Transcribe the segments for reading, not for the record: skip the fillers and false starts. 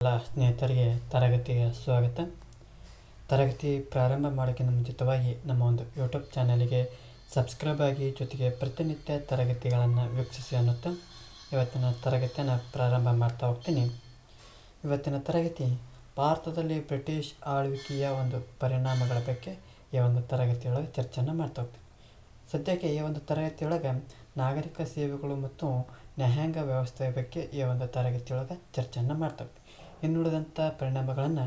ಎಲ್ಲ ಸ್ನೇಹಿತರಿಗೆ ತರಗತಿಗೆ ಸ್ವಾಗತ. ತರಗತಿ ಪ್ರಾರಂಭ ಮಾಡೋಕ್ಕಿಂತ ಮುಂಚಿತವಾಗಿ ನಮ್ಮ ಒಂದು ಯೂಟ್ಯೂಬ್ ಚಾನಲಿಗೆ ಸಬ್ಸ್ಕ್ರೈಬ್ ಆಗಿ, ಜೊತೆಗೆ ಪ್ರತಿನಿತ್ಯ ತರಗತಿಗಳನ್ನು ವೀಕ್ಷಿಸಿ ಅನ್ನುತ್ತಾ ಇವತ್ತಿನ ತರಗತಿಯನ್ನು ಪ್ರಾರಂಭ ಮಾಡ್ತಾ ಹೋಗ್ತೀನಿ. ಇವತ್ತಿನ ತರಗತಿ ಭಾರತದಲ್ಲಿ ಬ್ರಿಟಿಷ್ ಆಳ್ವಿಕೆಯ ಒಂದು ಪರಿಣಾಮಗಳ ಬಗ್ಗೆ ಈ ಒಂದು ತರಗತಿಯೊಳಗೆ ಚರ್ಚೆಯನ್ನು ಮಾಡ್ತಾ ಹೋಗ್ತೀನಿ. ಸದ್ಯಕ್ಕೆ ಈ ಒಂದು ತರಗತಿಯೊಳಗೆ ನಾಗರಿಕ ಸೇವೆಗಳು ಮತ್ತು ನ್ಯಾಯಾಂಗ ವ್ಯವಸ್ಥೆಯ ಬಗ್ಗೆ ಈ ಒಂದು ತರಗತಿಯೊಳಗೆ ಚರ್ಚೆಯನ್ನು ಮಾಡ್ತಾ ಹೋಗ್ತೀವಿ. ಇನ್ನುಳಿದಂಥ ಪರಿಣಾಮಗಳನ್ನು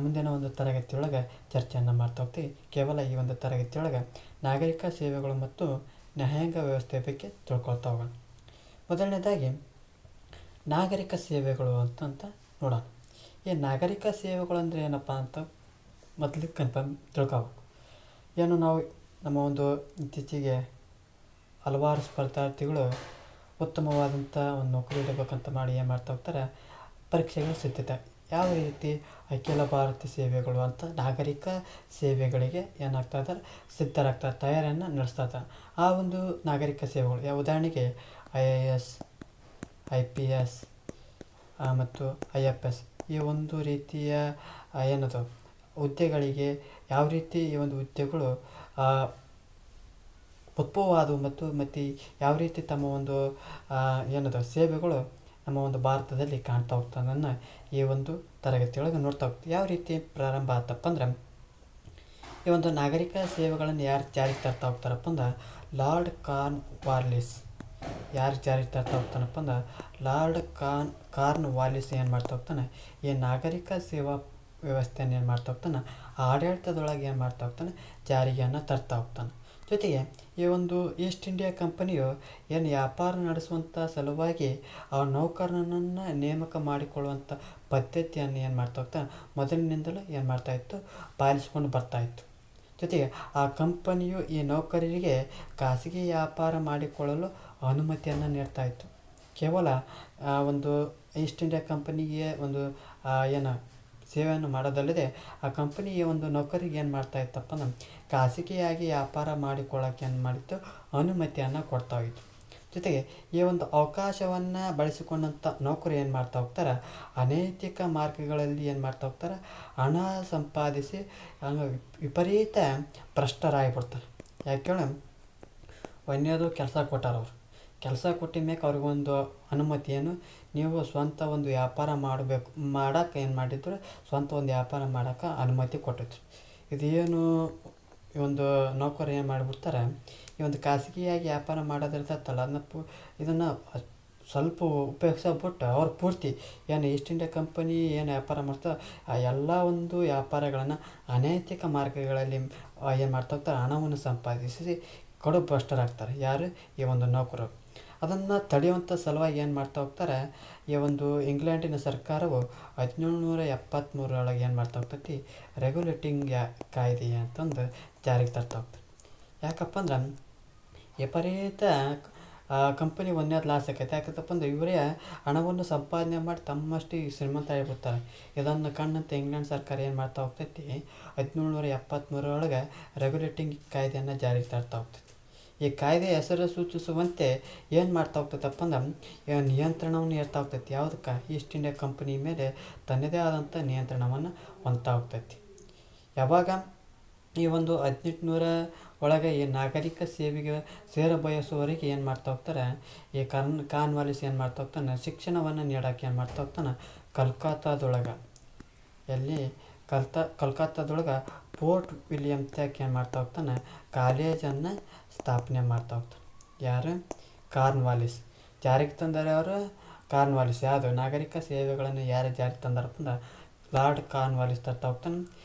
ಮುಂದಿನ ಒಂದು ತರಗತಿಯೊಳಗೆ ಚರ್ಚೆಯನ್ನು ಮಾಡ್ತಾ ಹೋಗ್ತೀವಿ. ಕೇವಲ ಈ ಒಂದು ತರಗತಿಯೊಳಗೆ ನಾಗರಿಕ ಸೇವೆಗಳು ಮತ್ತು ನ್ಯಾಯಾಂಗ ವ್ಯವಸ್ಥೆಯ ಬಗ್ಗೆ ತಿಳ್ಕೊಳ್ತಾ ಹೋಗೋಣ. ಮೊದಲನೇದಾಗಿ ನಾಗರಿಕ ಸೇವೆಗಳು ಅಂತ ನೋಡೋಣ. ಈ ನಾಗರಿಕ ಸೇವೆಗಳು ಅಂದರೆ ಏನಪ್ಪ ಅಂತ ಮೊದಲಿಗೆ ಕನ್ಫರ್ಮ್ ತಿಳ್ಕೊಬೇಕು. ಏನು ನಾವು ನಮ್ಮ ಒಂದು ಇತ್ತೀಚೆಗೆ ಹಲವಾರು ಸ್ಪರ್ಧಾರ್ಥಿಗಳು ಉತ್ತಮವಾದಂಥ ಒಂದು ನೌಕರಿ ಇಡಬೇಕಂತ ಮಾಡಿ ಏನು ಮಾಡ್ತಾ ಹೋಗ್ತಾರೆ, ಪರೀಕ್ಷೆಗಳ ಸಿದ್ಧತೆ ಯಾವ ರೀತಿ ಅಖಿಲ ಭಾರತ ಸೇವೆಗಳು ಅಂತ ನಾಗರಿಕ ಸೇವೆಗಳಿಗೆ ಏನಾಗ್ತಾ ಇದ್ದಾರೆ, ಸಿದ್ಧರಾಗ್ತಾರೆ, ತಯಾರಿಯನ್ನು ನಡೆಸ್ತಾ ಇದ್ದಾರೆ. ಆ ಒಂದು ನಾಗರಿಕ ಸೇವೆಗಳು ಉದಾಹರಣೆಗೆ IAS, IPS ಮತ್ತು IFS ಈ ಒಂದು ರೀತಿಯ ಏನದು ಹುದ್ದೆಗಳಿಗೆ ಯಾವ ರೀತಿ ಈ ಒಂದು ಹುದ್ದೆಗಳು ಉದ್ಭವವಾದವು ಮತ್ತು ಯಾವ ರೀತಿ ತಮ್ಮ ಒಂದು ಏನದು ಸೇವೆಗಳು ನಮ್ಮ ಒಂದು ಭಾರತದಲ್ಲಿ ಕಾಣ್ತಾ ಹೋಗ್ತಾನನ್ನು ಈ ಒಂದು ತರಗತಿಯೊಳಗೆ ನೋಡ್ತಾ ಹೋಗ್ತೀವಿ. ಯಾವ ರೀತಿ ಪ್ರಾರಂಭ ಆತಪ್ಪ ಅಂದ್ರೆ, ಈ ಒಂದು ನಾಗರಿಕ ಸೇವೆಗಳನ್ನು ಯಾರು ಜಾರಿಗೆ ತರ್ತಾ ಹೋಗ್ತಾರಪ್ಪ ಅಂದ್ರೆ ಲಾರ್ಡ್ ಕಾರ್ನ್ವಾಲಿಸ್. ಯಾರು ಜಾರಿಗೆ ತರ್ತಾ ಹೋಗ್ತಾನಪ್ಪ ಅಂದ್ರೆ ಲಾರ್ಡ್ ಕಾರ್ನ್ವಾಲಿಸ್ ಏನು ಮಾಡ್ತಾ ಹೋಗ್ತಾನೆ, ಈ ನಾಗರಿಕ ಸೇವಾ ವ್ಯವಸ್ಥೆಯನ್ನು ಏನು ಮಾಡ್ತಾ ಹೋಗ್ತಾನೆ, ಆಡಳಿತದೊಳಗೆ ಏನು ಮಾಡ್ತಾ ಹೋಗ್ತಾನೆ, ಜಾರಿಗೆಯನ್ನು ತರ್ತಾ ಹೋಗ್ತಾನೆ. ಜೊತೆಗೆ ಈ ಒಂದು ಈಸ್ಟ್ ಇಂಡಿಯಾ ಕಂಪನಿಯು ಏನು ವ್ಯಾಪಾರ ನಡೆಸುವಂಥ ಸಲುವಾಗಿ ಆ ನೌಕರನನ್ನು ನೇಮಕ ಮಾಡಿಕೊಳ್ಳುವಂಥ ಪದ್ಧತಿಯನ್ನು ಏನು ಮಾಡ್ತಾ ಹೋಗ್ತಾನೆ, ಮೊದಲಿನಿಂದಲೂ ಏನು ಮಾಡ್ತಾಯಿತ್ತು, ಪಾಲಿಸ್ಕೊಂಡು ಬರ್ತಾಯಿತ್ತು. ಜೊತೆಗೆ ಆ ಕಂಪನಿಯು ಈ ನೌಕರರಿಗೆ ಖಾಸಗಿ ವ್ಯಾಪಾರ ಮಾಡಿಕೊಳ್ಳಲು ಅನುಮತಿಯನ್ನು ನೀಡ್ತಾಯಿತ್ತು. ಕೇವಲ ಒಂದು ಈಸ್ಟ್ ಇಂಡಿಯಾ ಕಂಪನಿಗೆ ಒಂದು ಏನು ಸೇವೆಯನ್ನು ಮಾಡೋದಲ್ಲದೆ ಆ ಕಂಪನಿಯ ಒಂದು ನೌಕರಿಗೆ ಏನು ಮಾಡ್ತಾ ಇತ್ತಪ್ಪ ಅಂದ್ರೆ ಖಾಸಗಿಯಾಗಿ ವ್ಯಾಪಾರ ಮಾಡಿಕೊಳ್ಳೋಕೆ ಏನು ಮಾಡಿತ್ತು, ಅನುಮತಿಯನ್ನು ಕೊಡ್ತಾ ಹೋಯಿತು. ಜೊತೆಗೆ ಈ ಒಂದು ಅವಕಾಶವನ್ನು ಬಳಸಿಕೊಂಡಂಥ ನೌಕರು ಏನು ಮಾಡ್ತಾ ಹೋಗ್ತಾರೆ, ಅನೈತಿಕ ಮಾರ್ಗಗಳಲ್ಲಿ ಏನು ಮಾಡ್ತಾ ಹೋಗ್ತಾರೆ, ಹಣ ಸಂಪಾದಿಸಿ ವಿಪರೀತ ಭ್ರಷ್ಟರಾಗಿಬಿಡ್ತಾರೆ. ಯಾಕೆ ಒಂದೇದು ಕೆಲಸ ಕೊಟ್ಟಾರವ್ರು, ಕೆಲಸ ಕೊಟ್ಟಿದ ಮೇಲೆ ಅವ್ರಿಗೊಂದು ಅನುಮತಿಯನ್ನು, ನೀವು ಸ್ವಂತ ಒಂದು ವ್ಯಾಪಾರ ಮಾಡೋಕ್ಕೆ ಏನು ಮಾಡಿದ್ರು, ಸ್ವಂತ ಒಂದು ವ್ಯಾಪಾರ ಮಾಡೋಕ್ಕೆ ಅನುಮತಿ ಕೊಟ್ಟಿದ್ರು. ಇದೇನು ಈ ಒಂದು ನೌಕರು ಏನು ಮಾಡಿಬಿಡ್ತಾರೆ, ಈ ಒಂದು ಖಾಸಗಿಯಾಗಿ ವ್ಯಾಪಾರ ಮಾಡೋದಿರ್ತತ್ತಲ್ಲ ಇದನ್ನು ಸ್ವಲ್ಪ ಉಪಯೋಗಿಸ್ಬಿಟ್ಟು ಅವ್ರು ಪೂರ್ತಿ ಏನು ಈಸ್ಟ್ ಇಂಡಿಯಾ ಕಂಪನಿ ಏನು ವ್ಯಾಪಾರ ಮಾಡ್ತಾರೆ ಆ ಎಲ್ಲ ಒಂದು ವ್ಯಾಪಾರಗಳನ್ನು ಅನೈತಿಕ ಮಾರ್ಗಗಳಲ್ಲಿ ಏನು ಮಾಡ್ತಾ ಹೋಗ್ತಾರೆ, ಹಣವನ್ನು ಸಂಪಾದಿಸಿ ಕಡು ಭ್ರಷ್ಟರಾಗ್ತಾರೆ. ಯಾರು ಈ ಒಂದು ನೌಕರು. ಅದನ್ನು ತಡೆಯುವಂಥ ಸಲುವಾಗಿ ಏನು ಮಾಡ್ತಾ ಹೋಗ್ತಾರೆ, ಈ ಒಂದು ಇಂಗ್ಲೆಂಡಿನ ಸರ್ಕಾರವು 1773 ಏನು ಮಾಡ್ತಾ ಹೋಗ್ತೈತಿ, ರೆಗ್ಯುಲೇಟಿಂಗ್ ಕಾಯ್ದೆ ಅಂತಂದು ಜಾರಿಗೆ ತರ್ತಾ ಹೋಗ್ತಾರೆ. ಯಾಕಪ್ಪ ಅಂದ್ರೆ ವಿಪರೀತ ಕಂಪನಿ ಒಂದೇದು ಲಾಸ್ ಆಕೈತೆ. ಯಾಕಂತಪ್ಪ ಅಂದ್ರೆ ಇವರೇ ಹಣವನ್ನು ಸಂಪಾದನೆ ಮಾಡಿ ತಮ್ಮಷ್ಟು ಶ್ರೀಮಂತ ಆಗಿಬಿಡ್ತಾರೆ. ಇದನ್ನು ಕಂಡಂತೆ ಇಂಗ್ಲೆಂಡ್ ಸರ್ಕಾರ ಏನು ಮಾಡ್ತಾ ಹೋಗ್ತೈತಿ, 1773 ರೆಗ್ಯುಲೇಟಿಂಗ್ ಕಾಯ್ದೆಯನ್ನು ಜಾರಿಗೆ ತರ್ತಾ ಹೋಗ್ತೈತಿ. ಈ ಕಾಯ್ದೆ ಹೆಸರು ಸೂಚಿಸುವಂತೆ ಏನು ಮಾಡ್ತಾ ಹೋಗ್ತೈತಪ್ಪ ಅಂದ್ರೆ ನಿಯಂತ್ರಣವನ್ನು ಏರ್ತಾ ಹೋಗ್ತೈತಿ. ಯಾವುದಕ್ಕೆ, ಈಸ್ಟ್ ಇಂಡಿಯಾ ಕಂಪನಿ ಮೇಲೆ ತನ್ನದೇ ಆದಂಥ ನಿಯಂತ್ರಣವನ್ನು ಹೊಂದ್ತಾ ಹೋಗ್ತೈತಿ. ಯಾವಾಗ ಈ ಒಂದು 1800 ಈ ನಾಗರಿಕ ಸೇವೆಗೆ ಸೇರಬಯಸುವವರಿಗೆ ಏನು ಮಾಡ್ತಾ ಹೋಗ್ತಾರೆ, ಈ ಕಾರ್ನ್ವಾಲಿಸ್ ಏನು ಮಾಡ್ತಾ ಹೋಗ್ತಾನೆ, ಶಿಕ್ಷಣವನ್ನು ನೀಡೋಕೆ ಏನು ಮಾಡ್ತಾ ಹೋಗ್ತಾನೆ, ಕಲ್ಕತ್ತಾದೊಳಗೆ ಕಲ್ಕತ್ತಾದೊಳಗೆ ಫೋರ್ಟ್ ವಿಲಿಯಮ್ ತ್ಯಾಕ್ ಏನು ಮಾಡ್ತಾ ಹೋಗ್ತಾನೆ, ಕಾಲೇಜನ್ನು ಸ್ಥಾಪನೆ ಮಾಡ್ತಾ ಹೋಗ್ತಾನೆ. ಯಾರು, ಕಾರ್ನ್ವಾಲಿಸ್. ಜಾರಿಗೆ ತಂದರೆ ಅವರು ಕಾರ್ನ್ವಾಲಿಸ್. ಯಾವುದು ನಾಗರಿಕ ಸೇವೆಗಳನ್ನು ಯಾರು ಜಾರಿಗೆ ತಂದಾರಪ್ಪ ಅಂದ್ರೆ ಲಾರ್ಡ್ ಕಾರ್ನ್ವಾಲಿಸ್ ತರ್ತಾ ಹೋಗ್ತಾನೆ.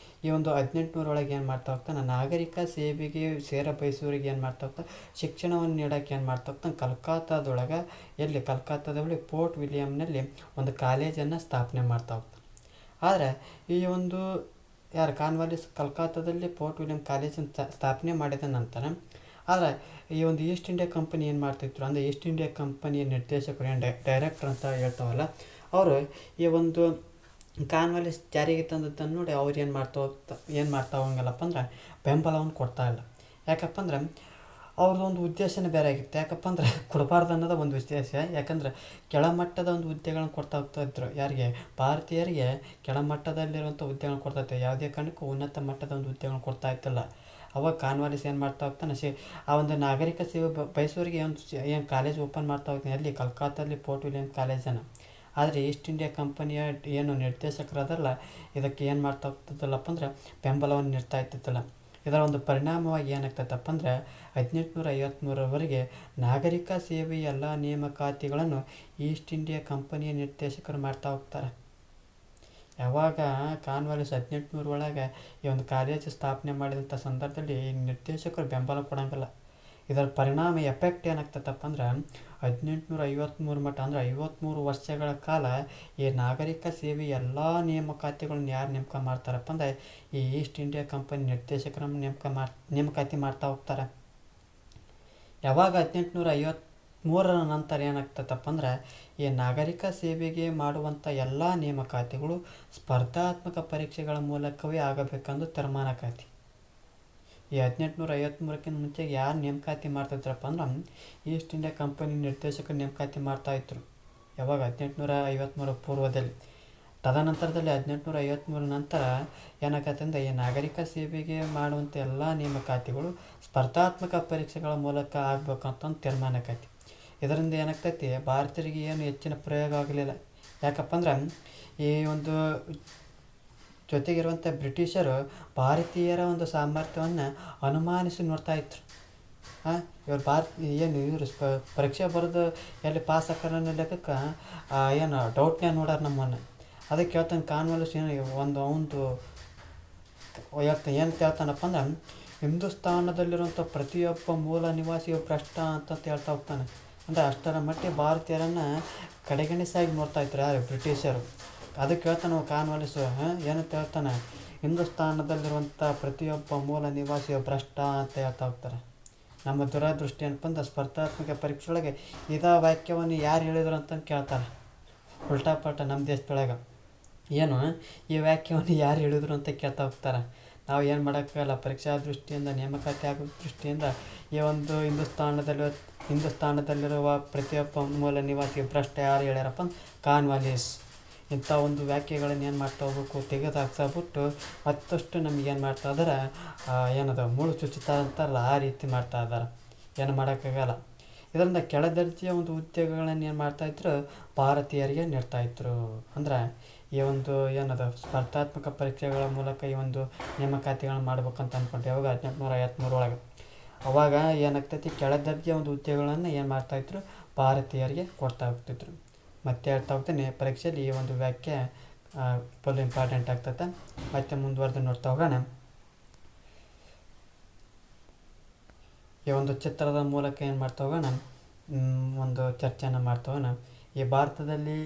ಈ ಒಂದು 1800 ಏನು ಮಾಡ್ತಾ ಹೋಗ್ತಾನೆ, ನಾಗರಿಕ ಸೇವೆಗೆ ಸೇರಬಯಸುವವರಿಗೆ ಏನು ಮಾಡ್ತಾ ಹೋಗ್ತಾನೆ, ಶಿಕ್ಷಣವನ್ನು ನೀಡೋಕೆ ಏನು ಮಾಡ್ತಾ ಹೋಗ್ತಾನೆ, ಕಲ್ಕತ್ತಾದಲ್ಲಿ ಫೋರ್ಟ್ ವಿಲಿಯಮ್ನಲ್ಲಿ ಒಂದು ಕಾಲೇಜನ್ನು ಸ್ಥಾಪನೆ ಮಾಡ್ತಾ ಹೋಗ್ತಾನೆ. ಆದರೆ ಈ ಒಂದು ಯಾರು ಕಾರ್ನ್ವಾಲಿಸ್ ಕಲ್ಕತ್ತಾದಲ್ಲಿ ಫೋರ್ಟ್ ವಿಲಿಯಮ್ ಕಾಲೇಜನ್ನು ಸ್ಥಾಪನೆ ಮಾಡಿದ ನಂತರ, ಆದರೆ ಈ ಒಂದು ಈಸ್ಟ್ ಇಂಡಿಯಾ ಕಂಪನಿ ಏನು ಮಾಡ್ತಿದ್ರು ಅಂದರೆ ಈಸ್ಟ್ ಇಂಡಿಯಾ ಕಂಪನಿಯ ನಿರ್ದೇಶಕರು ಏನು ಡೈರೆಕ್ಟರ್ ಅಂತ ಹೇಳ್ತಾವಲ್ಲ, ಅವರು ಈ ಒಂದು ಕಾರ್ನ್ವಾಲಿಸ್ ಜಾರಿಗೆ ತಂದದ್ದನ್ನು ನೋಡಿ ಅವ್ರು ಏನು ಮಾಡ್ತಾ ಹೋಗಂಗಲ್ಲಪ್ಪ ಅಂದ್ರೆ ಬೆಂಬಲವನ್ನು ಕೊಡ್ತಾ ಇಲ್ಲ. ಯಾಕಪ್ಪ ಅಂದ್ರೆ ಅವ್ರದ್ದೊಂದು ಉದ್ದೇಶನೇ ಬೇರೆ ಆಗಿತ್ತು. ಯಾಕಪ್ಪ ಅಂದ್ರೆ ಕೊಡಬಾರ್ದು ಅನ್ನೋದು ಒಂದು ಉದ್ದೇಶ. ಯಾಕಂದ್ರೆ ಕೆಳಮಟ್ಟದ ಒಂದು ಹುದ್ದೆಗಳನ್ನ ಕೊಡ್ತಾ ಹೋಗ್ತಾ ಇದ್ರು. ಯಾರಿಗೆ? ಭಾರತೀಯರಿಗೆ ಕೆಳಮಟ್ಟದಲ್ಲಿರುವಂಥ ಹುದ್ದೆಗಳನ್ನ ಕೊಡ್ತಾ ಇತ್ತು. ಯಾವುದೇ ಕಾರಣಕ್ಕೂ ಉನ್ನತ ಮಟ್ಟದ ಒಂದು ಹುದ್ದೆಗಳನ್ನ ಕೊಡ್ತಾ ಇತ್ತಿಲ್ಲ. ಅವಾಗ ಕಾರ್ನ್ವಾಲಿಸ್ ಏನು ಮಾಡ್ತಾ ಹೋಗ್ತಾನೆ, ಆ ಒಂದು ನಾಗರಿಕ ಸೇವೆ ಬಯಸೋರಿಗೆ ಒಂದು ಏನು ಕಾಲೇಜ್ ಓಪನ್ ಮಾಡ್ತಾ ಹೋಗ್ತಾನೆ. ಅಲ್ಲಿ ಕಲ್ಕತ್ತಾದಲ್ಲಿ ಫೋರ್ಟ್ ವಿಲಿಯಂ ಕಾಲೇಜನ್ನು. ಆದರೆ ಈಸ್ಟ್ ಇಂಡಿಯಾ ಕಂಪನಿಯ ಏನು ನಿರ್ದೇಶಕರಾದಲ್ಲ, ಇದಕ್ಕೆ ಏನು ಮಾಡ್ತಾ ಹೋಗ್ತಿದ್ದಲ್ಲಪ್ಪ ಅಂದ್ರೆ ಬೆಂಬಲವನ್ನು ನೀಡ್ತಾ ಇತ್ತಿತ್ತಲ್ಲ. ಇದರ ಒಂದು ಪರಿಣಾಮವಾಗಿ ಏನಾಗ್ತೈತಪ್ಪ ಅಂದರೆ 1853ರವರೆಗೆ ನಾಗರಿಕ ಸೇವೆಯ ಎಲ್ಲ ನೇಮಕಾತಿಗಳನ್ನು ಈಸ್ಟ್ ಇಂಡಿಯಾ ಕಂಪನಿಯ ನಿರ್ದೇಶಕರು ಮಾಡ್ತಾ ಹೋಗ್ತಾರೆ. ಯಾವಾಗ ಕಾರ್ನ್ವಾಲಿಸ್ 1800 ಒಳಗೆ ಈ ಒಂದು ಕಾಲೇಜು ಸ್ಥಾಪನೆ ಮಾಡಿದಂಥ ಸಂದರ್ಭದಲ್ಲಿ ಈ ನಿರ್ದೇಶಕರು ಬೆಂಬಲ ಕೊಡೋಂಗಿಲ್ಲ. ಇದರ ಪರಿಣಾಮ ಎಫೆಕ್ಟ್ ಏನಾಗ್ತೈತಪ್ಪ ಅಂದ್ರೆ 1853 ಮಟ್ಟ ಅಂದ್ರೆ 53 ವರ್ಷಗಳ ಕಾಲ ಈ ನಾಗರಿಕ ಸೇವೆ ಎಲ್ಲ ನೇಮಕಾತಿಗಳನ್ನ ಯಾರು ನೇಮಕ ಮಾಡ್ತಾರಪ್ಪ ಅಂದರೆ ಈ ಈಸ್ಟ್ ಇಂಡಿಯಾ ಕಂಪನಿ ನಿರ್ದೇಶಕರನ್ನು ನೇಮಕಾತಿ ಮಾಡ್ತಾ ಹೋಗ್ತಾರೆ. ಯಾವಾಗ 1853ರ ನಂತರ ಏನಾಗ್ತೈತಪ್ಪ ಅಂದ್ರೆ ಈ ನಾಗರಿಕ ಸೇವೆಗೆ ಮಾಡುವಂಥ ಎಲ್ಲ ನೇಮಕಾತಿಗಳು ಸ್ಪರ್ಧಾತ್ಮಕ ಪರೀಕ್ಷೆಗಳ ಮೂಲಕವೇ ಆಗಬೇಕೆಂದು ತೀರ್ಮಾನಕಾತಿ. ಈ 1853ಕ್ಕಿಂತ ಮುಂಚೆ ಯಾರು ನೇಮಕಾತಿ ಮಾಡ್ತಿದ್ರಪ್ಪ ಅಂದ್ರೆ ಈಸ್ಟ್ ಇಂಡಿಯಾ ಕಂಪನಿ ನಿರ್ದೇಶಕರು ನೇಮಕಾತಿ ಮಾಡ್ತಾಯಿದ್ರು. ಯಾವಾಗ? 1853 ಪೂರ್ವದಲ್ಲಿ. ತದನಂತರದಲ್ಲಿ 1853 ನಂತರ ಏನಾಗತ್ತೆ ಅಂದರೆ ಈ ನಾಗರಿಕ ಸೇವೆಗೆ ಮಾಡುವಂಥ ಎಲ್ಲ ನೇಮಕಾತಿಗಳು ಸ್ಪರ್ಧಾತ್ಮಕ ಪರೀಕ್ಷೆಗಳ ಮೂಲಕ ಆಗ್ಬೇಕಂತಂದು ತೀರ್ಮಾನಕಾತಿ. ಇದರಿಂದ ಏನಾಗ್ತೈತಿ, ಭಾರತೀಯರಿಗೆ ಏನು ಹೆಚ್ಚಿನ ಪ್ರಯೋಗ ಆಗಲಿಲ್ಲ. ಯಾಕಪ್ಪ ಅಂದ್ರೆ ಈ ಒಂದು ಜೊತೆಗಿರುವಂಥ ಬ್ರಿಟಿಷರು ಭಾರತೀಯರ ಒಂದು ಸಾಮರ್ಥ್ಯವನ್ನು ಅನುಮಾನಿಸಿ ನೋಡ್ತಾ ಇದ್ರು. ಇವ್ರು ಇವರು ಪರೀಕ್ಷೆ ಬರೆದು ಎಲ್ಲಿ ಪಾಸ್ ಆಕಾರ ಲೆಕ್ಕಕ್ಕೆ ಏನು ಡೌಟ್ನ್ಯಾಗ ನೋಡ್ಯಾರ ನಮ್ಮನ್ನು. ಅದಕ್ಕೆ ಹೇಳ್ತಾನೆ ಕಾರ್ನ್ವಾಲಿಸ್ ಒಂದು ಏನು ಹೇಳ್ತಾನಪ್ಪ ಅಂದ್ರೆ ಹಿಂದೂಸ್ತಾನದಲ್ಲಿರುವಂಥ ಪ್ರತಿಯೊಬ್ಬ ಮೂಲ ನಿವಾಸಿಯು ಭ್ರಷ್ಟ ಅಂತ ಹೇಳ್ತಾ ಹೋಗ್ತಾನೆ. ಅಂದರೆ ಅಷ್ಟರ ಮಟ್ಟಿಗೆ ಭಾರತೀಯರನ್ನು ಕಡೆಗಣಿಸಾಗಿ ನೋಡ್ತಾ ಇದ್ರು ಯಾರು? ಬ್ರಿಟಿಷರು. ಅದಕ್ಕೆ ಹೇಳ್ತಾನೆ ಕಾರ್ನ್ವಾಲಿಸ್ ಏನಂತ ಹೇಳ್ತಾನೆ, ಹಿಂದೂಸ್ತಾನದಲ್ಲಿರುವಂಥ ಪ್ರತಿಯೊಬ್ಬ ಮೂಲ ನಿವಾಸಿಯು ಭ್ರಷ್ಟ ಅಂತ ಹೇಳ್ತಾ ಹೋಗ್ತಾರೆ. ನಮ್ಮ ದುರದೃಷ್ಟಿ ಏನಪ್ಪ ಅಂದ್ರೆ ಸ್ಪರ್ಧಾತ್ಮಕ ಪರೀಕ್ಷೆಯೊಳಗೆ ಇದೇ ವಾಕ್ಯವನ್ನು ಯಾರು ಹೇಳಿದ್ರು ಅಂತ ಕೇಳ್ತಾರೆ. ಉಲ್ಟಾಪಲ್ಟ ನಮ್ಮ ದೇಶದೊಳಗೆ ಏನು ಈ ವಾಕ್ಯವನ್ನು ಯಾರು ಹೇಳಿದ್ರು ಅಂತ ಕೇಳ್ತಾ ಹೋಗ್ತಾರೆ. ನಾವು ಏನು ಮಾಡೋಕ್ಕಾಗಲ್ಲ. ಪರೀಕ್ಷಾ ದೃಷ್ಟಿಯಿಂದ, ನೇಮಕಾತಿ ಆಗೋ ದೃಷ್ಟಿಯಿಂದ ಈ ಒಂದು ಹಿಂದೂಸ್ತಾನದಲ್ಲಿರುವ ಪ್ರತಿಯೊಬ್ಬ ಮೂಲ ನಿವಾಸಿ ಭ್ರಷ್ಟ ಯಾರು ಹೇಳ್ಯಾರಪ್ಪ ಅಂದ್ರೆ ಕಾರ್ನ್ವಾಲಿಸ್. ಇಂಥ ಒಂದು ವ್ಯಾಖ್ಯೆಗಳನ್ನು ಏನು ಮಾಡ್ತಾ ಹೋಗ್ಬೇಕು, ತೆಗೆದು ಹಾಕ್ಸಾಬಿಟ್ಟು ಮತ್ತಷ್ಟು ನಮಗೇನು ಮಾಡ್ತಾ ಇದ್ದಾರೆ, ಏನದು ಮುಳ್ಳು ಚುಚ್ಚುತ್ತಾ ಅಂತಾರಲ್ಲ ಆ ರೀತಿ ಮಾಡ್ತಾ ಇದ್ದಾರೆ. ಏನು ಮಾಡೋಕ್ಕಾಗಲ್ಲ. ಇದರಿಂದ ಕೆಳದರ್ಜೆಯ ಒಂದು ಉದ್ಯೋಗಗಳನ್ನು ಏನು ಮಾಡ್ತಾಯಿದ್ರು, ಭಾರತೀಯರಿಗೆ ನೀಡ್ತಾಯಿದ್ರು. ಅಂದ್ರೆ ಈ ಒಂದು ಏನದು ಸ್ಪರ್ಧಾತ್ಮಕ ಪರೀಕ್ಷೆಗಳ ಮೂಲಕ ಈ ಒಂದು ನೇಮಕಾತಿಗಳನ್ನ ಮಾಡ್ಬೇಕಂತ ಅಂದ್ಕೊಂಡ್ರೆ ಯಾವಾಗ 1853 ಒಳಗೆ. ಅವಾಗ ಏನಾಗ್ತೈತಿ, ಕೆಳದರ್ಜೆಯ ಒಂದು ಉದ್ಯೋಗಗಳನ್ನು ಏನು ಮಾಡ್ತಾಯಿದ್ರು, ಭಾರತೀಯರಿಗೆ ಕೊಡ್ತಾ ಹೋಗ್ತಿದ್ರು. ಮತ್ತೆ ಹೇಳ್ತಾ ಹೋಗ್ತೇನೆ, ಪರೀಕ್ಷೆಯಲ್ಲಿ ಈ ಒಂದು ವ್ಯಾಖ್ಯೆ ಫುಲ್ ಇಂಪಾರ್ಟೆಂಟ್ ಆಗ್ತೈತೆ. ಮತ್ತೆ ಮುಂದುವರೆದು ನೋಡ್ತಾ ಹೋಗೋಣ. ಈ ಒಂದು ಚಿತ್ರದ ಮೂಲಕ ಏನು ಮಾಡ್ತಾ ಹೋಗೋಣ, ಒಂದು ಚರ್ಚೆಯನ್ನು ಮಾಡ್ತಾ ಹೋಗೋಣ. ಈ ಭಾರತದಲ್ಲಿ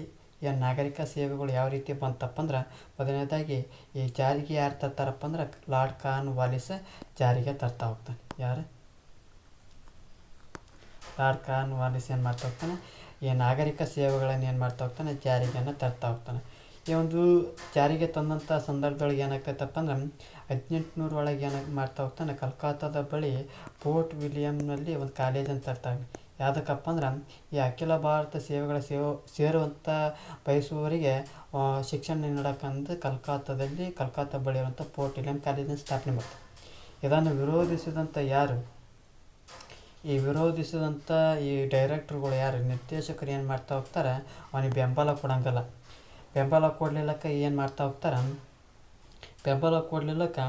ಏನು ನಾಗರಿಕ ಸೇವೆಗಳು ಯಾವ ರೀತಿ ಬಂತಪ್ಪ ಅಂದ್ರೆ, ಮೊದಲನೇದಾಗಿ ಈ ಜಾರಿಗೆ ಯಾರು ತರ್ತಾರಪ್ಪ ಅಂದ್ರೆ ಲಾರ್ಡ್ ಕಾರ್ನ್ವಾಲಿಸ್ ಜಾರಿಗೆ ತರ್ತಾ ಹೋಗ್ತಾನೆ. ಯಾರು? ಲಾರ್ಡ್ ಕಾರ್ನ್ವಾಲಿಸ್ ಏನು ಮಾಡ್ತಾ ಹೋಗ್ತಾನೆ, ಈ ನಾಗರಿಕ ಸೇವೆಗಳನ್ನು ಏನು ಮಾಡ್ತಾ ಹೋಗ್ತಾನೆ, ಜಾರಿಗೆಯನ್ನು ತರ್ತಾ ಹೋಗ್ತಾನೆ. ಈ ಒಂದು ಜಾರಿಗೆ ತಂದಂಥ ಸಂದರ್ಭದೊಳಗೆ ಏನಾಗ್ತೈತಪ್ಪ ಅಂದ್ರೆ 1800 ಒಳಗೆ ಮಾಡ್ತಾ ಹೋಗ್ತಾನೆ, ಕಲ್ಕತ್ತಾದ ಬಳಿ ಫೋರ್ಟ್ ವಿಲಿಯಂನಲ್ಲಿ ಒಂದು ಕಾಲೇಜನ್ನು ತರ್ತಾನೆ. ಯಾವುದಕ್ಕಪ್ಪ ಅಂದ್ರೆ ಈ ಅಖಿಲ ಭಾರತ ಸೇವೆಗಳ ಸೇರುವಂಥ ಬಯಸುವವರಿಗೆ ಶಿಕ್ಷಣ ನೀಡೋಕ್ಕಂತ ಕಲ್ಕತ್ತಾ ಬಳಿ ಇರುವಂಥ ಫೋರ್ಟ್ ವಿಲಿಯಂ ಕಾಲೇಜನ್ನು ಸ್ಥಾಪನೆ ಮಾಡ್ತಾರೆ. ಇದನ್ನು ವಿರೋಧಿಸಿದಂಥ ಯಾರು? ಈ ವಿರೋಧಿಸಿದಂಥ ಈ ಡೈರೆಕ್ಟ್ರುಗಳು ಯಾರು, ನಿರ್ದೇಶಕರು ಏನು ಮಾಡ್ತಾ ಹೋಗ್ತಾರೆ, ಅವನಿಗೆ ಬೆಂಬಲ ಕೊಡೋಂಗಲ್ಲ. ಬೆಂಬಲ ಕೊಡಲಿಲ್ಲಕ್ಕೆ ಏನು ಮಾಡ್ತಾ ಹೋಗ್ತಾರೆ, ಬೆಂಬಲ ಕೊಡಲಿಲ್ಲಕ್ಕೆ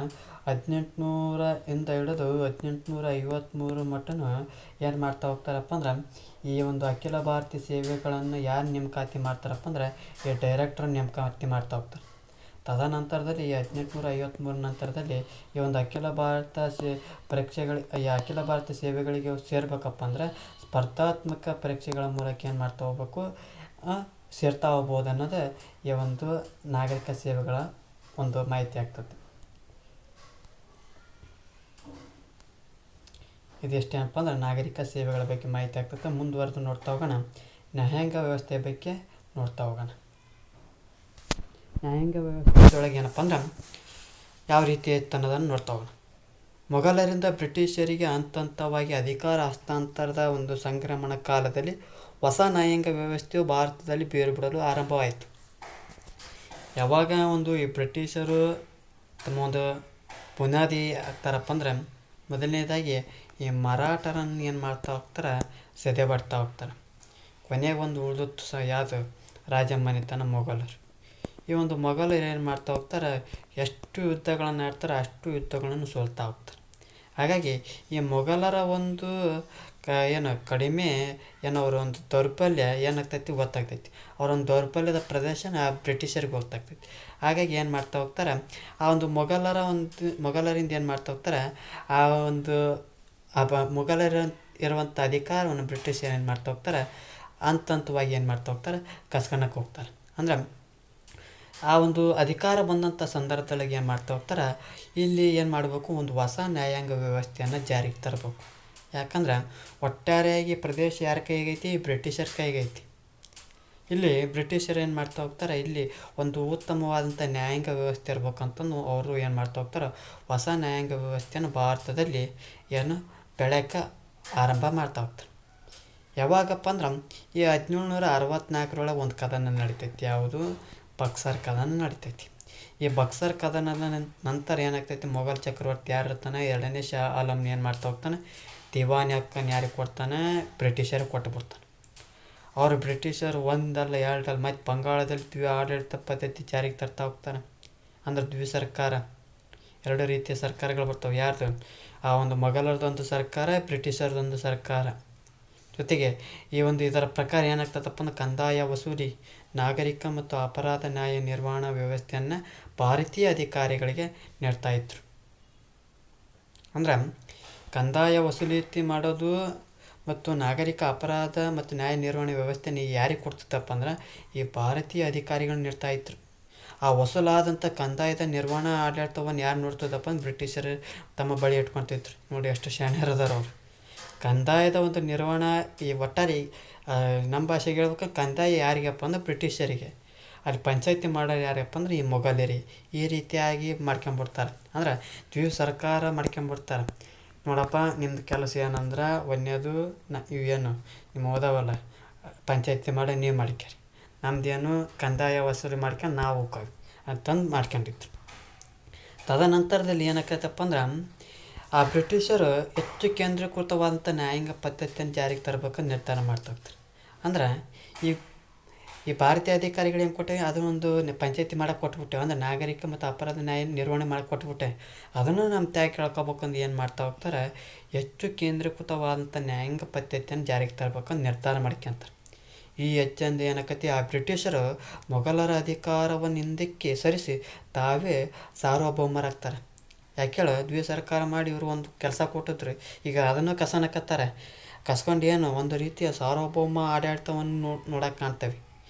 1800 ಹಿಡಿದು 1853 ಮಟ್ಟನೂ ಏನು ಮಾಡ್ತಾ ಹೋಗ್ತಾರಪ್ಪ ಅಂದ್ರೆ ಈ ಒಂದು ಅಖಿಲ ಭಾರತೀಯ ಸೇವೆಗಳನ್ನು ಯಾರು ನೇಮಕಾತಿ ಮಾಡ್ತಾರಪ್ಪ ಅಂದ್ರೆ ಈ ಡೈರೆಕ್ಟ್ರ್ ನೇಮಕಾತಿ ಮಾಡ್ತಾ ಹೋಗ್ತಾರೆ. ತದನಂತರದಲ್ಲಿ ಈ 1853 ನಂತರದಲ್ಲಿ ಈ ಒಂದು ಅಖಿಲ ಭಾರತ ಈ ಅಖಿಲ ಭಾರತ ಸೇವೆಗಳಿಗೆ ಸೇರ್ಬೇಕಪ್ಪ ಅಂದ್ರೆ ಸ್ಪರ್ಧಾತ್ಮಕ ಪರೀಕ್ಷೆಗಳ ಮೂಲಕ ಏನು ಮಾಡ್ತಾ ಹೋಗ್ಬೇಕು, ಸೇರ್ತಾ ಹೋಗ್ಬೋದು ಅನ್ನೋದು ಈ ಒಂದು ನಾಗರಿಕ ಸೇವೆಗಳ ಒಂದು ಮಾಹಿತಿ ಆಗ್ತದೆ. ಇದೆಷ್ಟೇನಪ್ಪ ಅಂದ್ರೆ ನಾಗರಿಕ ಸೇವೆಗಳ ಬಗ್ಗೆ ಮಾಹಿತಿ ಆಗ್ತದೆ. ಮುಂದುವರೆದು ನೋಡ್ತಾ ಹೋಗೋಣ. ನ್ಯಾಯಾಂಗ ವ್ಯವಸ್ಥೆಯ ಬಗ್ಗೆ ನೋಡ್ತಾ ಹೋಗೋಣ. ನ್ಯಾಯಾಂಗ ವ್ಯವಸ್ಥೆಯೊಳಗೆ ಏನಪ್ಪ ಅಂದ್ರೆ ಯಾವ ರೀತಿ ಇತ್ತು ಅನ್ನೋದನ್ನು ನೋಡ್ತಾ ಹೋಗೋಣ. ಮೊಘಲರಿಂದ ಬ್ರಿಟಿಷರಿಗೆ ಹಂತವಾಗಿ ಅಧಿಕಾರ ಹಸ್ತಾಂತರದ ಒಂದು ಸಂಕ್ರಮಣ ಕಾಲದಲ್ಲಿ ಹೊಸ ನ್ಯಾಯಾಂಗ ವ್ಯವಸ್ಥೆಯು ಭಾರತದಲ್ಲಿ ಬೇರು ಬಿಡಲು ಆರಂಭವಾಯಿತು. ಯಾವಾಗ ಒಂದು ಈ ಬ್ರಿಟಿಷರು ತಮ್ಮ ಒಂದು ಬುನಾದಿ ಆಗ್ತಾರಪ್ಪ ಅಂದ್ರೆ ಮೊದಲನೇದಾಗಿ ಈ ಮರಾಠರನ್ನು ಏನು ಮಾಡ್ತಾ ಹೋಗ್ತಾರೆ, ಸದೆಬಡ್ತಾ ಹೋಗ್ತಾರೆ. ಕೊನೆಗೆ ಒಂದು ಉಳಿದತ್ತು ಸಹ ಯಾವುದು ರಾಜಮನೆತನ ಮೊಘಲರು. ಈ ಒಂದು ಮೊಘಲರು ಏನು ಮಾಡ್ತಾ ಹೋಗ್ತಾರೆ, ಎಷ್ಟು ಯುದ್ಧಗಳನ್ನು ಆಡ್ತಾರೆ ಅಷ್ಟು ಯುದ್ಧಗಳನ್ನು ಸೋಲ್ತಾ ಹೋಗ್ತಾರೆ. ಹಾಗಾಗಿ ಈ ಮೊಘಲರ ಒಂದು ಕಡಿಮೆ ಅವರ ಒಂದು ದೌರ್ಬಲ್ಯ ಏನಾಗ್ತೈತಿ ಗೊತ್ತಾಗ್ತೈತಿ. ಅವರ ಒಂದು ದೌರ್ಬಲ್ಯದ ಪ್ರದರ್ಶನ ಬ್ರಿಟಿಷರಿಗೆ ಗೊತ್ತಾಗ್ತೈತಿ. ಹಾಗಾಗಿ ಏನು ಮಾಡ್ತಾ ಹೋಗ್ತಾರೆ, ಆ ಒಂದು ಮೊಘಲರಿಂದ ಏನು ಮಾಡ್ತಾ ಹೋಗ್ತಾರೆ, ಆ ಒಂದು ಮೊಘಲರ ಇರುವಂಥ ಅಧಿಕಾರವನ್ನು ಬ್ರಿಟಿಷರು ಏನು ಮಾಡ್ತಾ ಹೋಗ್ತಾರೆ, ಹಂತವಾಗಿ ಏನು ಮಾಡ್ತಾ ಹೋಗ್ತಾರೆ, ಕಸ್ಕೊಳಕ್ಕೆ ಹೋಗ್ತಾರೆ. ಅಂದ್ರೆ ಆ ಒಂದು ಅಧಿಕಾರ ಬಂದಂಥ ಸಂದರ್ಭದೊಳಗೆ ಏನು ಮಾಡ್ತಾ ಹೋಗ್ತಾರೆ, ಇಲ್ಲಿ ಏನು ಮಾಡಬೇಕು, ಒಂದು ಹೊಸ ನ್ಯಾಯಾಂಗ ವ್ಯವಸ್ಥೆಯನ್ನು ಜಾರಿಗೆ ತರಬೇಕು. ಯಾಕಂದ್ರೆ ಒಟ್ಟಾರೆಯಾಗಿ ಪ್ರದೇಶ ಯಾರ ಕೈಗೈತಿ, ಬ್ರಿಟಿಷರ ಕೈಗೈತಿ. ಇಲ್ಲಿ ಬ್ರಿಟಿಷರು ಏನು ಮಾಡ್ತಾ ಹೋಗ್ತಾರೆ, ಇಲ್ಲಿ ಒಂದು ಉತ್ತಮವಾದಂಥ ನ್ಯಾಯಾಂಗ ವ್ಯವಸ್ಥೆ ಇರ್ಬೇಕಂತಂದು ಅವರು ಏನು ಮಾಡ್ತಾ ಹೋಗ್ತಾರೆ, ಹೊಸ ನ್ಯಾಯಾಂಗ ವ್ಯವಸ್ಥೆಯನ್ನು ಭಾರತದಲ್ಲಿ ಬೆಳೆಯೋಕ್ಕೆ ಆರಂಭ ಮಾಡ್ತಾ ಹೋಗ್ತಾರೆ. ಯಾವಾಗಪ್ಪ ಅಂದ್ರೆ ಈ 1764 ಒಂದು ಕದನ ನಡಿತೈತಿ. ಯಾವುದು, ಬಕ್ಸರ್ ಕದನ ನಡಿತೈತಿ. ಈ ಬಕ್ಸರ್ ಕದನದ ನಂತರ ಏನಾಗ್ತೈತಿ, ಮೊಘಲ್ ಚಕ್ರವರ್ತಿ ಯಾರು ಇರ್ತಾನೆ, 2ನೇ ಶಾ ಆಲಮ್ನ ಏನು ಮಾಡ್ತಾ ಹೋಗ್ತಾನೆ, ದಿವಾನಿ ಹಕ್ಕನ್ನು ಯಾರಿಗೆ ಕೊಡ್ತಾನೆ, ಬ್ರಿಟಿಷರಿಗೆ ಕೊಟ್ಟುಬಿಡ್ತಾನೆ. ಅವರು ಬ್ರಿಟಿಷರು ಒಂದಲ್ಲ ಎರಡಲ್ಲ ಮತ್ತು ಬಂಗಾಳದಲ್ಲಿ ಆಡಳಿತ ಪದ್ಧತಿ ಜಾರಿಗೆ ತರ್ತಾ ಹೋಗ್ತಾರೆ. ಅಂದ್ರೆ ಸರ್ಕಾರ, 2 ರೀತಿಯ ಸರ್ಕಾರಗಳು ಬರ್ತವೆ. ಯಾರ್ದು, ಆ ಒಂದು ಮೊಘಲರದೊಂದು ಸರ್ಕಾರ, ಬ್ರಿಟಿಷರದೊಂದು ಸರ್ಕಾರ. ಜೊತೆಗೆ ಈ ಒಂದು ಇದರ ಪ್ರಕಾರ ಏನಾಗ್ತದಪ್ಪ ಅಂದ್ರೆ ಕಂದಾಯ ವಸೂಲಿ, ನಾಗರಿಕ ಮತ್ತು ಅಪರಾಧ ನ್ಯಾಯ ನಿರ್ವಹಣಾ ವ್ಯವಸ್ಥೆಯನ್ನು ಭಾರತೀಯ ಅಧಿಕಾರಿಗಳಿಗೆ ನೀಡ್ತಾಯಿದ್ರು. ಅಂದ್ರೆ ಕಂದಾಯ ವಸೂಲಿ ಮಾಡೋದು ಮತ್ತು ನಾಗರಿಕ ಅಪರಾಧ ಮತ್ತು ನ್ಯಾಯ ನಿರ್ವಹಣೆ ವ್ಯವಸ್ಥೆ ಯಾರಿಗೆ ಕೊಡ್ತಿತ್ತಪ್ಪ ಅಂದ್ರೆ ಈ ಭಾರತೀಯ ಅಧಿಕಾರಿಗಳು ನೀಡ್ತಾಯಿದ್ರು. ಆ ವಸೂಲಾದಂಥ ಕಂದಾಯದ ನಿರ್ವಹಣಾ ಆಡಳಿತವನ್ನು ಯಾರು ನೋಡ್ತದಪ್ಪ ಅಂದ್ರೆ ಬ್ರಿಟಿಷರು ತಮ್ಮ ಬಳಿ ಇಟ್ಕೊತಿದ್ರು. ನೋಡಿ ಎಷ್ಟು ಶಾಣ್ಯರದಾರ ಅವರು. ಕಂದಾಯದ ಒಂದು ನಿರ್ವಹಣಾ ಈ ಒಟ್ಟಾರೆ ನಮ್ಮ ಭಾಷೆಗೆ ಹೇಳ್ಬೇಕು, ಕಂದಾಯ ಯಾರಿಗಪ್ಪ ಅಂದ್ರೆ ಬ್ರಿಟಿಷರಿಗೆ. ಅಲ್ಲಿ ಪಂಚಾಯತಿ ಮಾಡೋರು ಯಾರಪ್ಪ ಅಂದ್ರೆ ಈ ಮೊಘಲರಿಗೆ. ಈ ರೀತಿಯಾಗಿ ಮಾಡ್ಕೊಂಬಿಡ್ತಾರೆ. ಅಂದ್ರೆ ಸರ್ಕಾರ ಮಾಡ್ಕೊಂಬಿಡ್ತಾರೆ. ನೋಡಪ್ಪ, ನಿಮ್ದು ಕೆಲಸ ಏನಂದ್ರೆ ಒಂದೇದು ಇವೇನು ನಿಮ್ಮ ಓದಾವಲ್ಲ ಪಂಚಾಯತಿ ಮಾಡಿ ನೀವು ಮಾಡ್ಕ್ಯಾರಿ, ನಮ್ದೇನು ಕಂದಾಯ ವಸೂಲಿ ಮಾಡ್ಕೊಂಡು ನಾವು ಹೋಗ್ತೀವಿ ಅಂತಂದು ಮಾಡ್ಕೊಂಡಿದ್ರು. ತದನಂತರದಲ್ಲಿ ಏನಾಕೈತಪ್ಪ ಅಂದ್ರೆ ಆ ಬ್ರಿಟಿಷರು ಹೆಚ್ಚು ಕೇಂದ್ರೀಕೃತವಾದಂಥ ನ್ಯಾಯಾಂಗ ಪದ್ಧತಿಯನ್ನು ಜಾರಿಗೆ ತರಬೇಕಂತ ನಿರ್ಧಾರ ಮಾಡ್ತಾ ಹೋಗ್ತಾರೆ. ಅಂದ್ರೆ ಈ ಭಾರತೀಯ ಅಧಿಕಾರಿಗಳು ಏನು ಕೊಟ್ಟೆ, ಅದನ್ನೊಂದು ಪಂಚಾಯತಿ ಮಾಡೋಕೆ ಕೊಟ್ಬಿಟ್ಟೆ. ಅಂದ್ರೆ ನಾಗರಿಕ ಮತ್ತು ಅಪರಾಧ ನ್ಯಾಯ ನಿರ್ವಹಣೆ ಮಾಡಿ ಕೊಟ್ಬಿಟ್ಟೆ. ಅದನ್ನು ನಮ್ಮ ತ್ಯಾಗ ಕೇಳ್ಕೊಬೇಕಂದು ಏನು ಮಾಡ್ತಾ ಹೋಗ್ತಾರೆ, ಹೆಚ್ಚು ಕೇಂದ್ರೀಕೃತವಾದಂಥ ನ್ಯಾಯಾಂಗ ಪದ್ಧತಿಯನ್ನು ಜಾರಿಗೆ ತರಬೇಕಂತ ನಿರ್ಧಾರ ಮಾಡ್ಕೊಂತಾರೆ. ಈ ಹೆಚ್ಚಂದ ಏನಾಕತಿ, ಆ ಬ್ರಿಟಿಷರು ಮೊಘಲರ ಅಧಿಕಾರವನ್ನು ಹಿಂದಕ್ಕೆ ಸರಿಸಿ ತಾವೇ ಸಾರ್ವಭೌಮರಾಗ್ತಾರೆ. ಯಾಕೇಳ ಸರ್ಕಾರ ಮಾಡಿ ಇವರು ಒಂದು ಕೆಲಸ ಕೊಟ್ಟಿದ್ರು, ಈಗ ಅದನ್ನು ಕಸನಕತ್ತಾರೆ. ಕಸ್ಕೊಂಡು ಏನು ಒಂದು ರೀತಿಯ ಸಾರ್ವಭೌಮ ಆಡಳಿತವನ್ನು ನೋಡೋಕೆ ಕಾಣ್ತೇವೆ.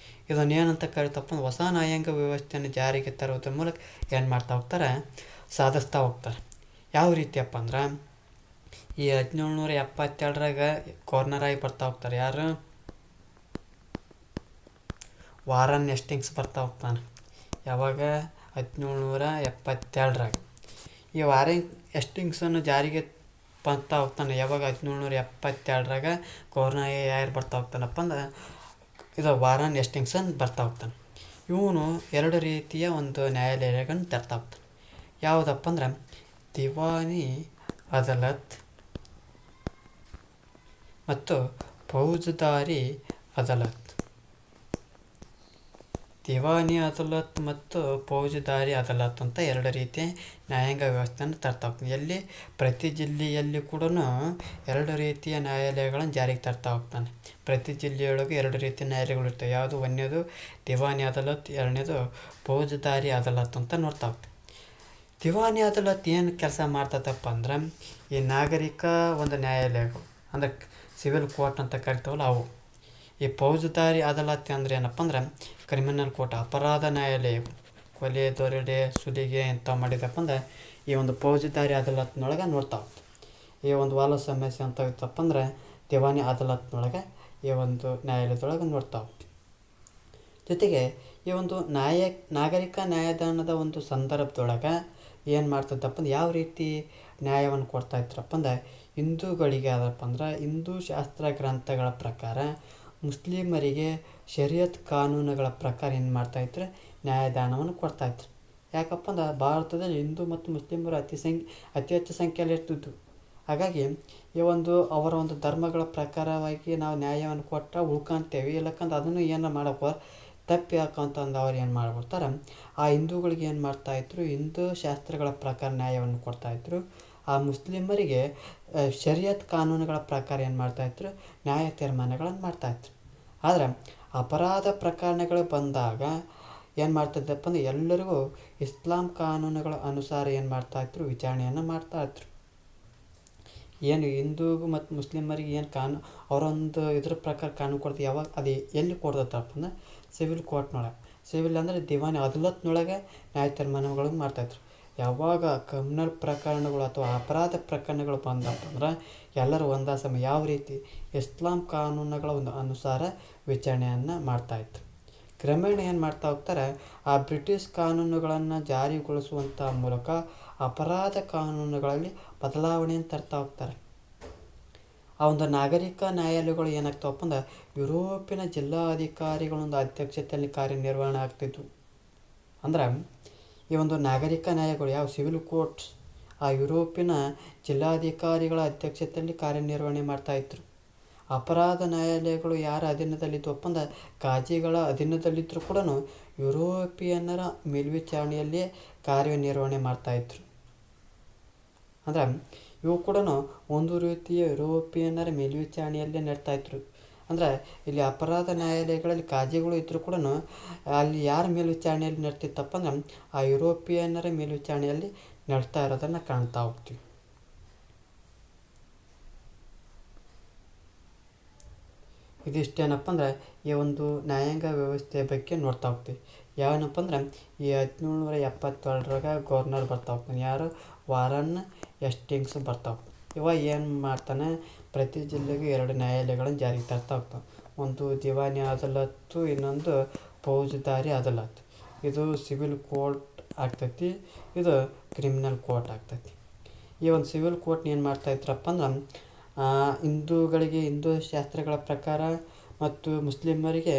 ಇದನ್ನೇನಂತ ಕರಿತಪ್ಪ, ಹೊಸ ನ್ಯಾಯಾಂಗ ವ್ಯವಸ್ಥೆಯನ್ನು ಜಾರಿಗೆ ತರುವುದರ ಮೂಲಕ ಏನು ಮಾಡ್ತಾ ಹೋಗ್ತಾರೆ, ಸಾಧಿಸ್ತಾ ಹೋಗ್ತಾರೆ. ಯಾವ ರೀತಿಯಪ್ಪ ಅಂದ್ರೆ ಈ 1772 ಗವರ್ನರ್ ಆಗಿ ಬರ್ತಾ ಹೋಗ್ತಾರೆ. ಯಾರು, ವಾರನ್ ಹೆಸ್ಟಿಂಗ್ಸ್ ಬರ್ತಾ ಹೋಗ್ತಾನೆ. ಯಾವಾಗ, 1772 ಈ ವಾರನ್ ಹೆಸ್ಟಿಂಗ್ಸನ್ನು ಜಾರಿಗೆ ಬರ್ತಾ ಹೋಗ್ತಾನೆ. ಯಾವಾಗ, 1772 ಗವರ್ನರ್ ಯಾರು ಬರ್ತಾ ಹೋಗ್ತಾನಪ್ಪ ಅಂದ್ರೆ ಇದು ವಾರನ್ ಹೆಸ್ಟಿಂಗ್ಸನ್ ಬರ್ತಾ ಹೋಗ್ತಾನೆ. ಇವನು 2 ರೀತಿಯ ಒಂದು ನ್ಯಾಯಾಲಯಗಳನ್ನು ತರ್ತಾ ಹೋಗ್ತಾನೆ. ಯಾವುದಪ್ಪ ಅಂದ್ರೆ ದಿವಾನಿ ಅದಾಲತ್ ಮತ್ತು ಫೌಜದಾರಿ ಅದಾಲತ್. ದಿವಾನಿ ಅದಾಲತ್ ಮತ್ತು ಫೌಜದಾರಿ ಅದಾಲತ್ ಅಂತ 2 ರೀತಿಯ ನ್ಯಾಯಾಂಗ ವ್ಯವಸ್ಥೆಯನ್ನು ತರ್ತಾ ಹೋಗ್ತಾನೆ. ಎಲ್ಲಿ, ಪ್ರತಿ ಜಿಲ್ಲೆಯಲ್ಲಿ ಕೂಡ 2 ರೀತಿಯ ನ್ಯಾಯಾಲಯಗಳನ್ನು ಜಾರಿಗೆ ತರ್ತಾ ಹೋಗ್ತಾನೆ. ಪ್ರತಿ ಜಿಲ್ಲೆಯೊಳಗೆ 2 ರೀತಿಯ ನ್ಯಾಯಾಲಯಗಳು ಇರ್ತವೆ. ಯಾವುದು, ಒಂದನೇದು ದಿವಾನಿ ಅದಾಲತ್, 2ನೇದು ಫೌಜದಾರಿ ಅದಾಲತ್ ಅಂತ ನೋಡ್ತಾ ಹೋಗ್ತಾನೆ. ದಿವಾನಿ ಅದಾಲತ್ ಏನು ಕೆಲಸ ಮಾಡ್ತದಪ್ಪ ಅಂದ್ರೆ ಈ ನಾಗರಿಕ ಒಂದು ನ್ಯಾಯಾಲಯಗಳು ಅಂದ್ರೆ ಸಿವಿಲ್ ಕೋರ್ಟ್ ಅಂತ ಕರಿತಾವಲ್ಲ ಅವು. ಈ ಫೌಜದಾರಿ ಅದಾಲತ್ ಅಂದರೆ ಏನಪ್ಪ ಅಂದ್ರೆ ಕ್ರಿಮಿನಲ್ ಕೋರ್ಟ್, ಅಪರಾಧ ನ್ಯಾಯಾಲಯಗಳು, ಕೊಲೆ, ದೊರಡೆ, ಸುಲಿಗೆ ಇಂಥವು ಮಾಡಿದಪ್ಪ ಅಂದ್ರೆ ಈ ಒಂದು ಫೌಜದಾರಿ ಅದಾಲತ್ನೊಳಗೆ ನೋಡ್ತಾ ಹೋಗ್ತಾರೆ. ಈ ಒಂದು ವಾಲ ಸಮಸ್ಯೆ ಅಂತ ಇತ್ತಪ್ಪ ಅಂದ್ರೆ ದಿವಾನಿ ಅದಾಲತ್ನೊಳಗೆ ಈ ಒಂದು ನ್ಯಾಯಾಲಯದೊಳಗೆ ನೋಡ್ತಾ ಹೋಗ್ತೀವಿ. ಜೊತೆಗೆ ಈ ಒಂದು ನಾಗರಿಕ ನ್ಯಾಯದಾನದ ಒಂದು ಸಂದರ್ಭದೊಳಗೆ ಏನು ಮಾಡ್ತಿದ್ದಪ್ಪ ಅಂದ್ರೆ ಯಾವ ರೀತಿ ನ್ಯಾಯವನ್ನು ಕೊಡ್ತಾ ಇದ್ರಪ್ಪ ಅಂದ್ರೆ ಹಿಂದೂಗಳಿಗೆ ಆದಪ್ಪ ಅಂದ್ರೆ ಹಿಂದೂ ಶಾಸ್ತ್ರ ಗ್ರಂಥಗಳ ಪ್ರಕಾರ ಮುಸ್ಲಿಮರಿಗೆ ಶರಿಯತ್ ಕಾನೂನುಗಳ ಪ್ರಕಾರ ಏನು ಮಾಡ್ತಾಯಿದ್ರು ನ್ಯಾಯದಾನವನ್ನು ಕೊಡ್ತಾಯಿದ್ರು. ಯಾಕಪ್ಪ ಅಂದ್ರೆ ಭಾರತದಲ್ಲಿ ಹಿಂದೂ ಮತ್ತು ಮುಸ್ಲಿಮರು ಅತಿ ಹೆಚ್ಚು ಸಂಖ್ಯೆಯಲ್ಲಿ ಇರ್ತಿದ್ದು. ಹಾಗಾಗಿ ಈ ಒಂದು ಅವರ ಒಂದು ಧರ್ಮಗಳ ಪ್ರಕಾರವಾಗಿ ನಾವು ನ್ಯಾಯವನ್ನು ಕೊಟ್ಟರೆ ಉಳ್ಕೊಂತೇವೆ, ಇಲ್ಲಕ್ಕಂದ್ರೆ ಅದನ್ನು ಏನು ಮಾಡೋಕೆ ತಪ್ಪಿ ಹಾಕೋಂತಂದು ಅವ್ರು ಏನು ಮಾಡ್ಬಿಡ್ತಾರೆ, ಆ ಹಿಂದೂಗಳಿಗೆ ಏನು ಮಾಡ್ತಾಯಿದ್ರು ಹಿಂದೂ ಶಾಸ್ತ್ರಗಳ ಪ್ರಕಾರ ನ್ಯಾಯವನ್ನು ಕೊಡ್ತಾಯಿದ್ರು. ಆ ಮುಸ್ಲಿಮರಿಗೆ ಶರಿಯತ್ ಕಾನೂನುಗಳ ಪ್ರಕಾರ ಏನು ಮಾಡ್ತಾಯಿದ್ರು ನ್ಯಾಯ ತೀರ್ಮಾನಗಳನ್ನು ಮಾಡ್ತಾಯಿದ್ರು. ಆದರೆ ಅಪರಾಧ ಪ್ರಕರಣಗಳು ಬಂದಾಗ ಏನು ಮಾಡ್ತಿದ್ದಪ್ಪ ಅಂದ್ರೆ ಎಲ್ಲರಿಗೂ ಇಸ್ಲಾಂ ಕಾನೂನುಗಳ ಅನುಸಾರ ಏನು ಮಾಡ್ತಾಯಿದ್ರು ವಿಚಾರಣೆಯನ್ನು ಮಾಡ್ತಾಯಿದ್ರು. ಏನು ಹಿಂದೂಗೂ ಮತ್ತು ಮುಸ್ಲಿಮರಿಗೆ ಏನು ಅವರೊಂದು ಇದ್ರ ಪ್ರಕಾರ ಕಾನೂನು ಕೊಡ್ತೀವಿ, ಯಾವಾಗ ಅದು ಎಲ್ಲಿ ಕೊಡ್ತಪ್ಪ ಅಂದ್ರೆ ಸಿವಿಲ್ ಕೋರ್ಟ್ನೊಳಗೆ. ಸಿವಿಲ್ ಅಂದರೆ ದಿವಾನಿ ಅದಾಲತ್ನೊಳಗೆ ನ್ಯಾಯ ತೀರ್ಮಾನಗಳನ್ನು ಮಾಡ್ತಾಯಿದ್ರು. ಯಾವಾಗ ಕ್ರಿಮಿನಲ್ ಪ್ರಕರಣಗಳು ಅಥವಾ ಅಪರಾಧ ಪ್ರಕರಣಗಳು ಬಂದಪ್ಪ ಅಂದ್ರೆ ಎಲ್ಲರೂ ಒಂದೇ ಸಮಯ ಯಾವ ರೀತಿ ಇಸ್ಲಾಂ ಕಾನೂನುಗಳ ಒಂದು ಅನುಸಾರ ವಿಚಾರಣೆಯನ್ನು ಮಾಡ್ತಾಯಿದ್ರು. ಕ್ರಮೇಣ ಏನು ಮಾಡ್ತಾ ಹೋಗ್ತಾರೆ, ಆ ಬ್ರಿಟಿಷ್ ಕಾನೂನುಗಳನ್ನು ಜಾರಿಗೊಳಿಸುವಂಥ ಮೂಲಕ ಅಪರಾಧ ಕಾನೂನುಗಳಲ್ಲಿ ಬದಲಾವಣೆಯನ್ನು ತರ್ತಾ ಹೋಗ್ತಾರೆ. ಆ ಒಂದು ನಾಗರಿಕ ನ್ಯಾಯಾಲಯಗಳು ಏನಾಗ್ತಾವಪ್ಪ ಅಂದ್ರೆ ಯುರೋಪಿನ ಜಿಲ್ಲಾಧಿಕಾರಿಗಳೊಂದು ಅಧ್ಯಕ್ಷತೆಯಲ್ಲಿ ಕಾರ್ಯನಿರ್ವಹಣೆ ಆಗ್ತಿದ್ವು. ಅಂದ್ರೆ ಈ ಒಂದು ನಾಗರಿಕ ನ್ಯಾಯಗಳು ಯಾವ ಸಿವಿಲ್ ಕೋರ್ಟ್ಸ್ ಆ ಯುರೋಪಿನ ಜಿಲ್ಲಾಧಿಕಾರಿಗಳ ಅಧ್ಯಕ್ಷತೆಯಲ್ಲಿ ಕಾರ್ಯನಿರ್ವಹಣೆ ಮಾಡ್ತಾಯಿದ್ರು. ಅಪರಾಧ ನ್ಯಾಯಾಲಯಗಳು ಯಾರ ಅಧೀನದಲ್ಲಿದ್ದವಪ್ಪ ಅಂದ್ರೆ ಕಾಜಿಗಳ ಅಧೀನದಲ್ಲಿದ್ದರೂ ಕೂಡ ಯುರೋಪಿಯನ್ನರ ಮೇಲ್ವಿಚಾರಣೆಯಲ್ಲಿಯೇ ಕಾರ್ಯನಿರ್ವಹಣೆ ಮಾಡ್ತಾಯಿದ್ರು. ಅಂದ್ರೆ ಇವು ಕೂಡ ಒಂದು ರೀತಿಯ ಯುರೋಪಿಯನ್ನರ ಮೇಲ್ವಿಚಾರಣೆಯಲ್ಲೇ ನಡ್ತಾಯಿದ್ರು. ಅಂದರೆ ಇಲ್ಲಿ ಅಪರಾಧ ನ್ಯಾಯಾಲಯಗಳಲ್ಲಿ ಕಾಜಿಗಳು ಇದ್ದರೂ ಕೂಡ ಅಲ್ಲಿ ಯಾರ ಮೇಲ್ವಿಚಾರಣೆಯಲ್ಲಿ ನಡ್ತಿತ್ತಪ್ಪ ಅಂದ್ರೆ ಆ ಯುರೋಪಿಯನ್ನರ ಮೇಲ್ವಿಚಾರಣೆಯಲ್ಲಿ ನಡ್ತಾ ಇರೋದನ್ನು ಕಾಣ್ತಾ ಹೋಗ್ತೀವಿ. ಇದಿಷ್ಟೇನಪ್ಪ ಅಂದ್ರೆ ಈ ಒಂದು ನ್ಯಾಯಾಂಗ ವ್ಯವಸ್ಥೆಯ ಬಗ್ಗೆ ನೋಡ್ತಾ ಹೋಗ್ತೀವಿ. ಯಾವನಪ್ಪ ಅಂದ್ರೆ ಈ 1772 ಗವರ್ನರ್ ಬರ್ತಾ ಹೋಗ್ತಾನೆ, ಯಾರು ವಾರನ್ ಹೇಸ್ಟಿಂಗ್ಸ್ ಬರ್ತಾ ಹೋಗ್ತಾನೆ. ಇವ ಏನು ಮಾಡ್ತಾನೆ, ಪ್ರತಿ ಜಿಲ್ಲೆಗೂ 2 ನ್ಯಾಯಾಲಯಗಳನ್ನು ಜಾರಿಗೆ ತರ್ತಾ ಹೋಗ್ತಾನೆ. ಒಂದು ದಿವಾನಿ ಅದಾಲತ್ತು, ಇನ್ನೊಂದು ಫೌಜದಾರಿ ಅದಾಲತ್. ಇದು ಸಿವಿಲ್ ಕೋರ್ಟ್ ಆಗ್ತೈತಿ, ಇದು ಕ್ರಿಮಿನಲ್ ಕೋರ್ಟ್ ಆಗ್ತೈತಿ. ಈ ಒಂದು ಸಿವಿಲ್ ಕೋರ್ಟ್ನ ಏನು ಮಾಡ್ತಾಯಿದ್ರಪ್ಪ ಅಂದ್ರೆ ಹಿಂದೂಗಳಿಗೆ ಹಿಂದೂ ಶಾಸ್ತ್ರಗಳ ಪ್ರಕಾರ ಮತ್ತು ಮುಸ್ಲಿಮರಿಗೆ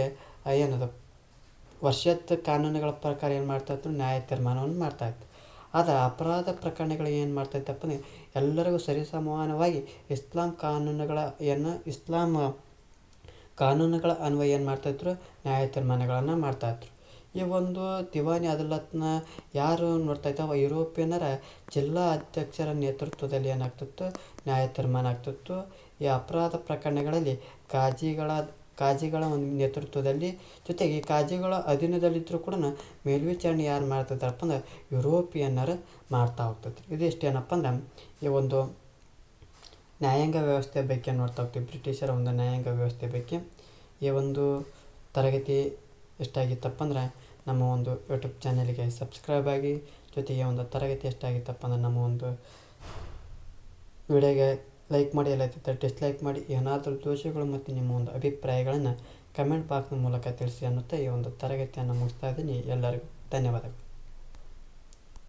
ಏನದು ವರ್ಷದ ಕಾನೂನುಗಳ ಪ್ರಕಾರ ಏನು ಮಾಡ್ತಾಯಿದ್ರು ನ್ಯಾಯ ತೀರ್ಮಾನವನ್ನು ಮಾಡ್ತಾಯಿತ್ತು. ಆದರೆ ಅಪರಾಧ ಪ್ರಕರಣಗಳು ಏನು ಮಾಡ್ತಾಯಿತ್ತಪ್ಪ ಅಂದ್ರೆ ಎಲ್ಲರಿಗೂ ಸರಿಸಮಾನವಾಗಿ ಇಸ್ಲಾಂ ಅನ್ವಯ ಏನು ಮಾಡ್ತಾಯಿದ್ರು ನ್ಯಾಯ ತೀರ್ಮಾನಗಳನ್ನು ಮಾಡ್ತಾಯಿದ್ರು. ಈ ಒಂದು ದಿವಾನಿ ಅದಾಲತ್ನ ಯಾರು ನೋಡ್ತಾಯಿತ್ತು, ಯುರೋಪಿಯನ್ನರ ಜಿಲ್ಲಾ ಅಧ್ಯಕ್ಷರ ನೇತೃತ್ವದಲ್ಲಿ ಏನಾಗ್ತಿತ್ತು ನ್ಯಾಯ ತೀರ್ಮಾನ ಆಗ್ತಿತ್ತು. ಈ ಅಪರಾಧ ಪ್ರಕರಣಗಳಲ್ಲಿ ಕಾಜಿಗಳ ಒಂದು ನೇತೃತ್ವದಲ್ಲಿ, ಜೊತೆಗೆ ಕಾಜಿಗಳ ಅಧೀನದಲ್ಲಿದ್ದರೂ ಕೂಡ ಮೇಲ್ವಿಚಾರಣೆ ಯಾರು ಮಾಡ್ತಿದ್ದಾರಪ್ಪ ಅಂದ್ರೆ ಯುರೋಪಿಯನ್ನರು ಮಾಡ್ತಾ ಹೋಗ್ತೈತಿ. ಇದಿಷ್ಟೇನಪ್ಪ ಅಂದ್ರೆ ಈ ಒಂದು ನ್ಯಾಯಾಂಗ ವ್ಯವಸ್ಥೆ ಬಗ್ಗೆ ನೋಡ್ತಾ ಹೋಗ್ತೀವಿ, ಬ್ರಿಟಿಷರ ಒಂದು ನ್ಯಾಯಾಂಗ ವ್ಯವಸ್ಥೆ ಬಗ್ಗೆ. ಈ ಒಂದು ತರಗತಿ ಎಷ್ಟಾಗಿತ್ತಪ್ಪ ಅಂದ್ರೆ ನಮ್ಮ ಒಂದು ಯೂಟ್ಯೂಬ್ ಚಾನಲ್ಗೆ ಸಬ್ಸ್ಕ್ರೈಬ್ ಆಗಿ, ಜೊತೆಗೆ ಒಂದು ತರಗತಿ ಎಷ್ಟಾಗಿತ್ತಪ್ಪ ಅಂದ್ರೆ ನಮ್ಮ ಒಂದು ವಿಡಿಯೋಗೆ ಲೈಕ್ ಮಾಡಿ, ಎಲ್ಲೈತೆ ಡಿಸ್ಲೈಕ್ ಮಾಡಿ. ಏನಾದರೂ ದೋಷಗಳು ಮತ್ತು ನಿಮ್ಮ ಒಂದು ಅಭಿಪ್ರಾಯಗಳನ್ನು ಕಮೆಂಟ್ ಬಾಕ್ಸ್ ಮೂಲಕ ತಿಳಿಸಿ ಅನ್ನುತ್ತಾ ಈ ಒಂದು ತರಗತಿಯನ್ನು ಮುಗಿಸ್ತಾ ಇದ್ದೀನಿ. ಎಲ್ಲರಿಗೂ ಧನ್ಯವಾದಗಳು.